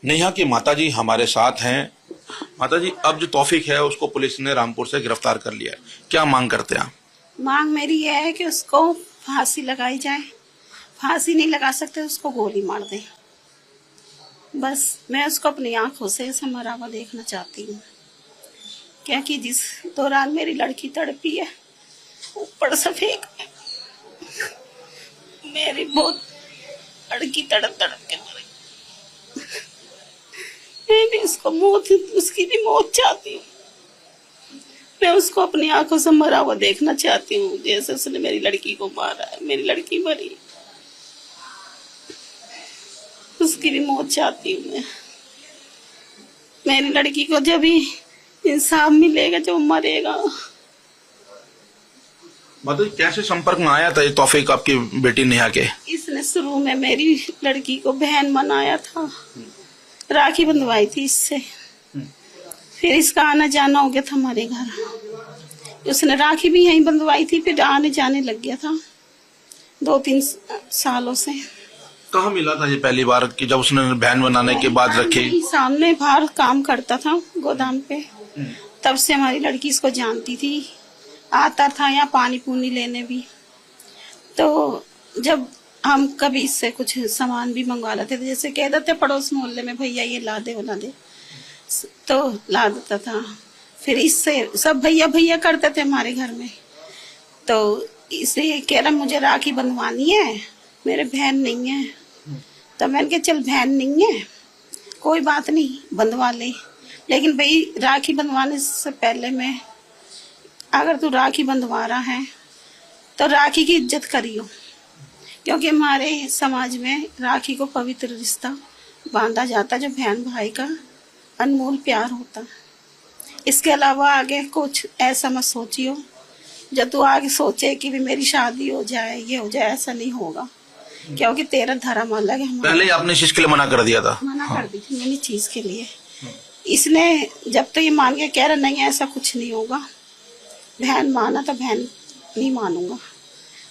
नेहा की माताजी हमारे साथ हैं। माताजी, अब जो तौफीक है उसको पुलिस ने रामपुर से गिरफ्तार कर लिया है, क्या मांग करते हैं आप? मांग मेरी यह है कि उसको फांसी लगाई जाए। फांसी नहीं लगा सकते उसको गोली मार दे। बस मैं उसको अपनी आंखों से ऐसा मरा हुआ देखना चाहती हूँ, क्योंकि जिस दौरान मेरी लड़की तड़पी है ऊपर से फेंक मेरी बहुत लड़की तड़प तड़प के मरी। मैं भी उसको उसकी भी मौत चाहती हूँ। मैं उसको अपनी आंखों से मरा हुआ देखना चाहती हूँ, जैसे उसने मेरी लड़की को मारा है। मेरी लड़की मरी, उसकी भी मौत चाहती हूँ मैं। मेरी लड़की को जब भी इंसाफ मिलेगा, जब मरेगा। मतलब कैसे संपर्क में आया था ये तौफीक आपकी बेटी नेहा के? इसने शुरू में मेरी लड़की को बहन बनाया था, राखी बंधवाई थी इससे। फिर इसका आना जाना हो गया था हमारे घर। उसने राखी भी यहीं बंधवाई थी, फिर आने जाने लग गया था 2-3 सालों से। कहाँ मिला था ये पहली बार कि जब उसने बहन बनाने के बाद रखी? सामने बाहर काम करता था गोदाम पे, तब से हमारी लड़की इसको जानती थी। आता था यहाँ पानी पूनी लेने भी। तो जब हम कभी इससे कुछ सामान भी मंगवा लेते थे, जैसे कह देते पड़ोस मोहल्ले में भैया ये ला दे वो ला दे, तो ला देता था। फिर इससे सब भैया भैया करते थे हमारे घर में। तो इसे कह रहा मुझे राखी बंधवानी है, मेरे बहन नहीं है। तो मैंने कहा चल बहन नहीं है कोई बात नहीं बंधवा ले, लेकिन भाई राखी बंधवाने से पहले मैं, अगर तू राखी बंधवा रहा है तो राखी की इज्जत करियो, क्योंकि हमारे समाज में राखी को पवित्र रिश्ता बांधा जाता, जो बहन भाई का अनमोल प्यार होता। इसके अलावा आगे कुछ ऐसा मत सोचियो, जब तू आगे सोचे कि भी मेरी शादी हो जाए ये हो जाए, ऐसा नहीं होगा, क्योंकि तेरा धर्म अलग है। पहले ही आपने इस चीज के लिए मना कर दिया था? मना कर दी थी मैंने चीज के लिए। इसने जब तो ये मान के कह रहा नहीं ऐसा कुछ नहीं होगा, बहन माना तो बहन नहीं मानूंगा।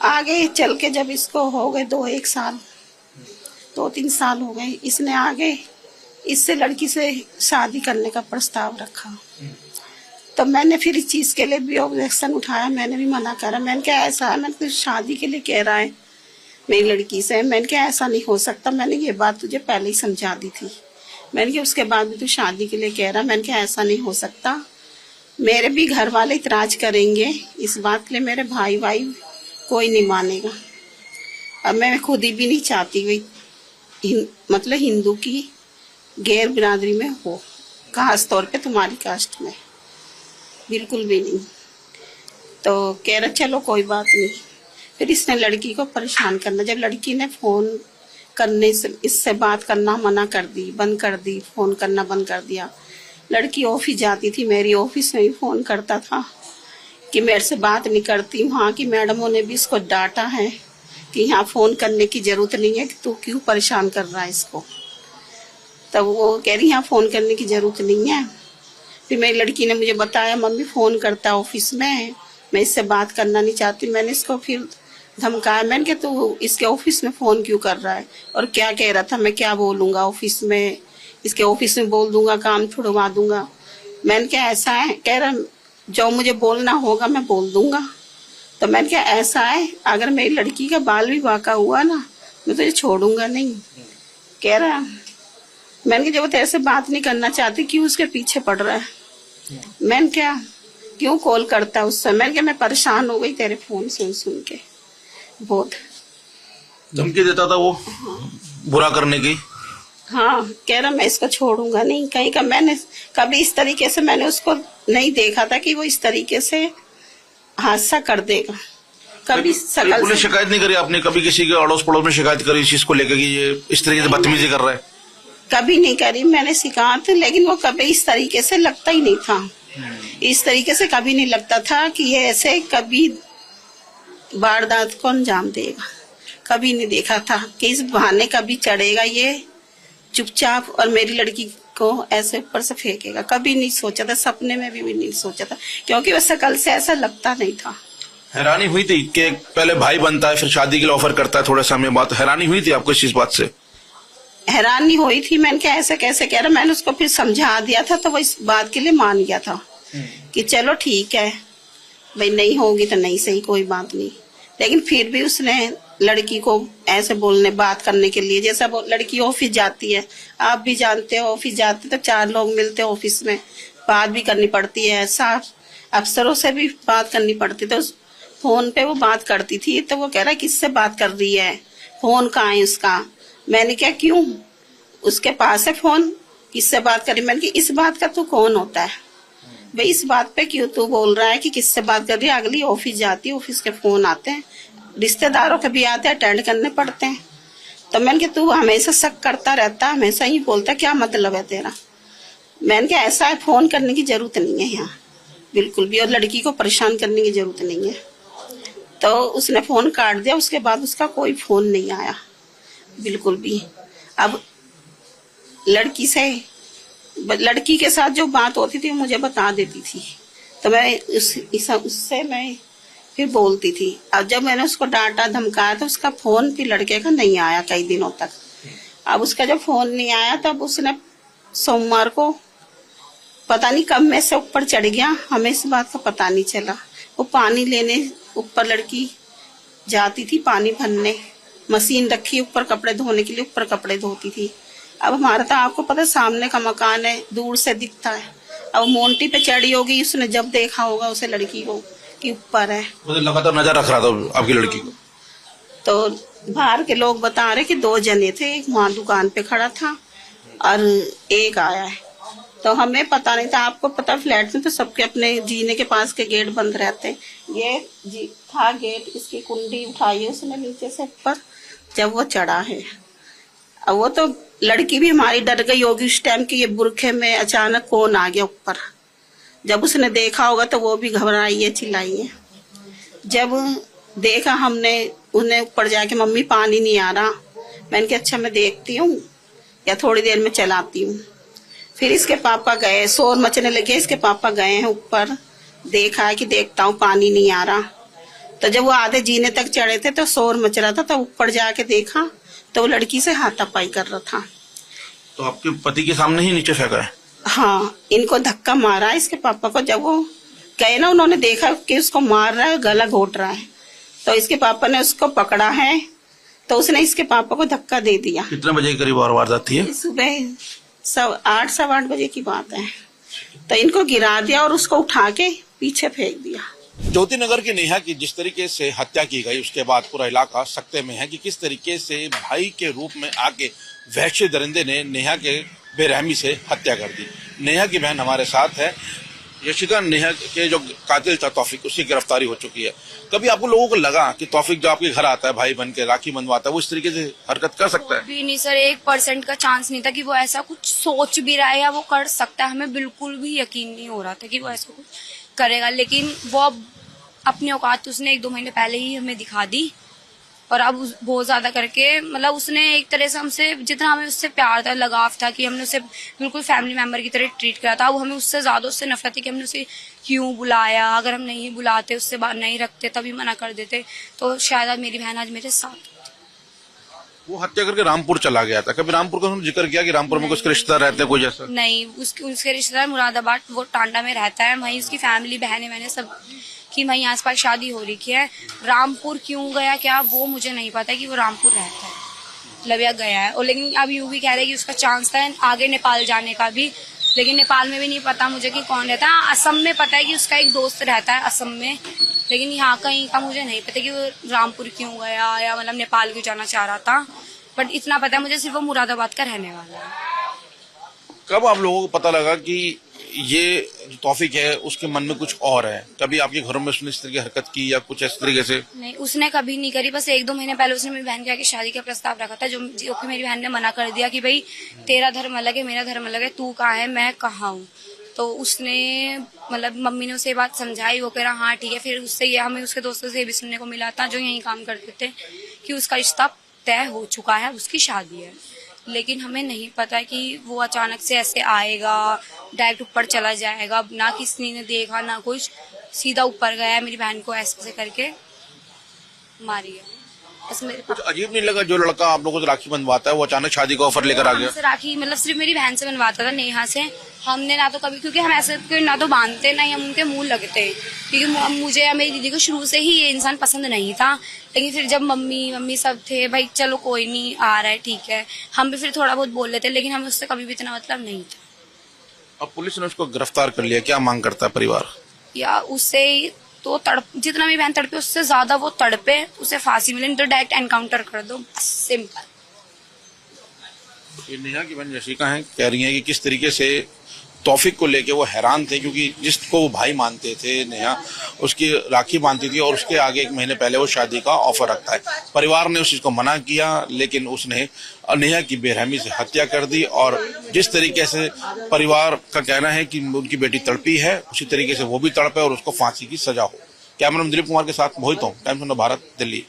आगे चल के जब इसको हो गए 2-1 साल 2-3 साल हो गए, इसने आगे इससे लड़की से शादी करने का प्रस्ताव रखा। तो मैंने फिर इस चीज के लिए भी ऑब्जेक्शन उठाया, मैंने भी मना करा। मैंने कहा ऐसा है, मैंने कुछ शादी के लिए कह रहा है मेरी लड़की से, मैंने कहा ऐसा नहीं हो सकता। मैंने ये बात तुझे पहले ही समझा दी थी। मैंने कहा उसके बाद भी तू शादी के लिए कह रहा, मैंने कहा ऐसा नहीं हो सकता, मेरे भी घर वाले इतराज करेंगे इस बात के लिए, मेरे भाई कोई नहीं मानेगा। अब मैं खुद ही भी नहीं चाहती हुई मतलब हिंदू की गैर बिरादरी में हो, खास तौर पे तुम्हारी कास्ट में, बिल्कुल भी नहीं। तो कह रहा चलो कोई बात नहीं। फिर इसने लड़की को परेशान करना, जब लड़की ने फोन करने से इससे बात करना मना कर दी, बंद कर दी, फोन करना बंद कर दिया। लड़की ऑफिस जाती थी, मेरी ऑफिस में भी फोन करता था कि मेरे से बात नहीं करती। वहाँ की मैडमों ने भी इसको डांटा है कि यहाँ फोन करने की जरूरत नहीं है, कि तू क्यों परेशान कर रहा है इसको। तब वो कह रही यहाँ फोन करने की जरूरत नहीं है। फिर मेरी लड़की ने मुझे बताया मम्मी फोन करता ऑफिस में, मैं इससे बात करना नहीं चाहती। मैंने इसको फिर धमकाया, मैंने कहा तू इसके ऑफिस में फोन क्यों कर रहा है, और क्या कह रहा था, मैं क्या बोलूंगा ऑफिस में, इसके ऑफिस में बोल दूंगा, काम छुड़वा दूंगा। मैंने कहा ऐसा है, कह रहा जो मुझे बोलना होगा मैं बोल दूंगा। तो मैंने कहा ऐसा है, अगर मेरी लड़की का बाल विवाह का हुआ ना, मैं तुझे छोड़ूंगा नहीं। कह रहा मैंने कहा जब वो तेरे से बात नहीं करना चाहती क्यों उसके पीछे पड़ रहा है। मैंने क्या क्यों कॉल करता है उससे, मैंने कहा मैं परेशान हो गई तेरे फोन सुन के, बहुत धमकी देता था वो बुरा करने की। हाँ, कह रहा मैं इसको छोड़ूंगा नहीं कहीं का। मैंने कभी इस तरीके से मैंने उसको नहीं देखा था कि वो इस तरीके से हादसा कर देगा। कभी पुलिस शिकायत नहीं करी आपने कभी, किसी के अड़ोस पड़ोस में शिकायत करी इस चीज को लेकर कि ये इस तरीके से बदतमीजी कर रहा है? कभी नहीं करी मैंने शिकायत, लेकिन वो कभी इस तरीके से लगता ही नहीं था। इस तरीके से कभी नहीं लगता था कि ये ऐसे कभी वारदात को अंजाम देगा। कभी नहीं देखा था कि इस बहाने कभी चढ़ेगा ये चुपचाप और मेरी लड़की को ऐसे ऊपर से फेंकेगा। कभी नहीं सोचा था, सपने में भी नहीं सोचा था, क्योंकि वह शकल से ऐसा लगता नहीं था। हैरानी हुई थी कि पहले भाई बनता है फिर शादी के लिए ऑफर करता है थोड़े समय बाद, हैरानी हुई थी आपको इस बात से? हैरानी हुई थी। मैंने क्या ऐसे कैसे कह रहा, मैंने उसको फिर समझा दिया था तो वो इस बात के लिए मान गया था कि चलो ठीक है भाई, नहीं होगी तो नहीं सही, कोई बात नहीं। लेकिन फिर भी उसने लड़की को ऐसे बोलने बात करने के लिए, जैसा वो लड़की ऑफिस जाती है, आप भी जानते हो ऑफिस जाते तो 4 लोग मिलते हैं ऑफिस में, बात भी करनी पड़ती है, साफ अफसरों से भी बात करनी पड़ती। तो फोन पे वो बात करती थी तो वो कह रहा है किससे बात कर रही है, फोन कहाँ है उसका। मैंने क्या क्यों, उसके पास है फोन, किससे बात करी। मैंने कि इस बात का तू कौन होता है भाई, इस बात पे क्यों तू बोल रहा है कि किससे बात कर रही है। अगली ऑफिस जाती है, ऑफिस के फोन आते हैं, रिश्तेदारों के भी आते हैं, अटेंड करने पड़ते हैं। तो मैंने कि तू हमेशा शक करता रहता, हमेशा ही बोलता, क्या मतलब है तेरा। मैंने कि ऐसा है, फोन करने की जरूरत नहीं है यहाँ बिल्कुल भी, और लड़की को परेशान करने की जरूरत नहीं है। तो उसने फोन काट दिया, उसके बाद उसका कोई फोन नहीं आया बिल्कुल भी। अब लड़की के साथ जो बात होती थी मुझे बता देती थी, तो मैं उससे मैं फिर बोलती थी। अब जब मैंने उसको डांटा धमकाया तो उसका फोन फिर लड़के का नहीं आया कई दिनों तक। अब उसका जब फोन नहीं आया तब उसने सोमवार को पता नहीं कब में से ऊपर चढ़ गया, हमें इस बात का पता नहीं चला। वो पानी लेने ऊपर लड़की जाती थी, पानी भरने, मशीन रखी ऊपर कपड़े धोने के लिए, ऊपर कपड़े धोती थी। अब हमारा तो आपको पता सामने का मकान है, दूर से दिखता है। अब मोंटी पे चढ़ी होगी, उसने जब देखा होगा उसे लड़की को कि ऊपर है, मतलब लगातार नजर रख रहा था आपकी लड़की को। तो बाहर के लोग बता रहे कि 2 जने थे, एक वहाँ दुकान पे खड़ा था और एक आया है। तो हमें पता नहीं था, आपको पता फ्लैट में तो सबके अपने जीने के पास के गेट बंद रहते हैं। ये था गेट, इसकी कुंडी उठाई है उसने नीचे से ऊपर जब वो चढ़ा है। अब वो तो लड़की भी हमारी डर गई होगी उस टाइम कि ये बुरखे में अचानक कौन आ गया ऊपर। जब उसने देखा होगा तो वो भी घबराई है, चिल्लाई है। जब देखा हमने उन्हें ऊपर जाके, मम्मी पानी नहीं आ रहा। मैंने कहा अच्छा मैं देखती हूँ या थोड़ी देर में चलाती हूँ। फिर इसके पापा गए, शोर मचने लगे, इसके पापा गए हैं ऊपर, देखा है कि देखता हूँ पानी नहीं आ रहा। तो जब वो आधे जीने तक चढ़े थे तो शोर मच रहा था, तो ऊपर जाके देखा तो वो लड़की से हाथापाई कर रहा था। तो आपके पति के सामने ही नीचे फेंका है? हाँ, इनको धक्का मारा इसके पापा को। जब वो गए ना, उन्होंने देखा कि उसको मार रहा है, गला घोट रहा है, तो इसके पापा ने उसको पकड़ा है, तो उसने इसके पापा को धक्का दे दिया। कितने बजे के करीब वारदात थी? सुबह 8 सवा 8 बजे की बात है। तो इनको गिरा दिया और उसको उठा के पीछे फेंक दिया। ज्योति नगर की नेहा की जिस तरीके से हत्या की गई, उसके बाद पूरा इलाका सकते में है कि किस तरीके से भाई के रूप में आके वहशी दरिंदे ने नेहा के बेरहमी से हत्या कर दी। नेहा की बहन हमारे साथ है, यशिका। नेहा के जो कातिल था तौफीक, उसकी गिरफ्तारी हो चुकी है। कभी आपको लोगों को लगा कि तौफीक जो आपके घर आता है भाई बन के, राखी बंधवाता है, वो इस तरीके से हरकत कर सकता है? भी नहीं सर, 1% का चांस नहीं था कि वो ऐसा कुछ सोच भी रहा है या वो कर सकता है। हमें बिल्कुल भी यकीन नहीं हो रहा था कि वो ऐसा कुछ करेगा। लेकिन वो अपनी औकात उसने 1-2 महीने पहले ही हमें दिखा दी, और अब बहुत ज्यादा करके, मतलब उसने एक तरह से हमसे, जितना हमें उससे प्यार था, लगाव था, कि हमने उसे बिल्कुल फैमिली मेंबर की तरह ट्रीट किया था, अब हमें उससे ज्यादा उससे नफरत थी कि हमने उसे क्यों बुलाया। अगर हम नहीं बुलाते, उससे बात नहीं रखते, तभी मना कर देते, तो शायद आज मेरी बहन आज मेरे साथ। वो हत्या करके रामपुर चला गया था। कभी रामपुर का हमने जिक्र किया कि रामपुर में कुछ रिश्तेदार रहते हैं कोई जैसा? नहीं, उसके रिश्तेदार मुरादाबाद, वो टांडा में रहता है, वहीं उसकी फैमिली, बहनें मैंने सब की वहीं आसपास शादी हो रही है। रामपुर क्यों गया क्या, वो मुझे नहीं पता कि वो रामपुर रहता है, मतलब या गया है। और लेकिन अब यूं भी कह रहे हैं कि उसका चांस था आगे नेपाल जाने का भी, लेकिन नेपाल में भी नहीं पता मुझे कि कौन रहता है। असम में पता है कि उसका एक दोस्त रहता है असम में, लेकिन यहाँ कहीं का मुझे नहीं पता कि वो रामपुर क्यों गया या मतलब नेपाल क्यों जाना चाह रहा था। बट इतना पता है मुझे सिर्फ वो मुरादाबाद का रहने वाला है। कब आप लोगों को पता लगा कि ये जो तौफीक है उसके मन में कुछ और है? कभी आपके घरों में उसने इस तरह की हरकत की या कुछ इस तरीके से? नहीं, उसने कभी नहीं करी। बस 1-2 महीने पहले उसने मेरी बहन के आगे शादी का प्रस्ताव रखा था, जो कि मेरी बहन ने मना कर दिया कि भाई तेरा धर्म अलग है, मेरा धर्म अलग है, तू कहाँ है, मैं कहाँ हूँ। तो उसने, मतलब मम्मी ने उसे बात समझाई, वो कह रहा हाँ ठीक है। फिर उससे ये हमें उसके दोस्तों से भी सुनने को मिला था जो यहीं काम करते थे कि उसका रिश्ता तय हो चुका है, उसकी शादी है। लेकिन हमें नहीं पता कि वो अचानक से ऐसे आएगा, डायरेक्ट ऊपर चला जाएगा, ना किसी ने देखा ना कुछ, सीधा ऊपर गया, मेरी बहन को ऐसे करके मारी है। बस मेरे कुछ अजीब नहीं लगा जो लड़का आप लोगों से राखी बंधवाता है वो अचानक शादी का ऑफर लेकर आ गया? हमसे राखी मतलब सिर्फ मेरी बहन से बनवाता था, नेहा से। हमने ना तो कभी, क्योंकि हम ऐसे ना तो बांधते ना ही हम उनके मुंह लगते, क्योंकि मुझे या मेरी दीदी को शुरू से ही ये इंसान पसंद नहीं था। लेकिन फिर जब मम्मी सब थे, भाई चलो कोई नहीं आ रहा है ठीक है, हम भी फिर थोड़ा बहुत बोल लेते, लेकिन हमें उससे कभी भी इतना मतलब नहीं था। अब पुलिस ने उसको गिरफ्तार कर लिया, क्या मांग करता है परिवार? या उससे तो जितना मेरी बहन तड़पे उससे ज्यादा वो तड़पे, उसे फांसी मिले, नहीं तो डायरेक्ट एनकाउंटर कर दो, सिंपल। ये नेहा की बहन यशिका हैं, कह रही हैं कि किस तरीके से तौफीक को लेके वो हैरान थे, क्योंकि जिसको वो भाई मानते थे नेहा, उसकी राखी बांधती थी और उसके आगे 1 महीने पहले वो शादी का ऑफर रखता है। परिवार ने उस चीज को मना किया, लेकिन उसने नेहा की बेरहमी से हत्या कर दी। और जिस तरीके से परिवार का कहना है कि उनकी बेटी तड़पी है, उसी तरीके से वो भी तड़पे और उसको फांसी की सजा हो। कैमरा मैन दिलीप कुमार के साथ मोहित हूं, times of India Bharat, Delhi.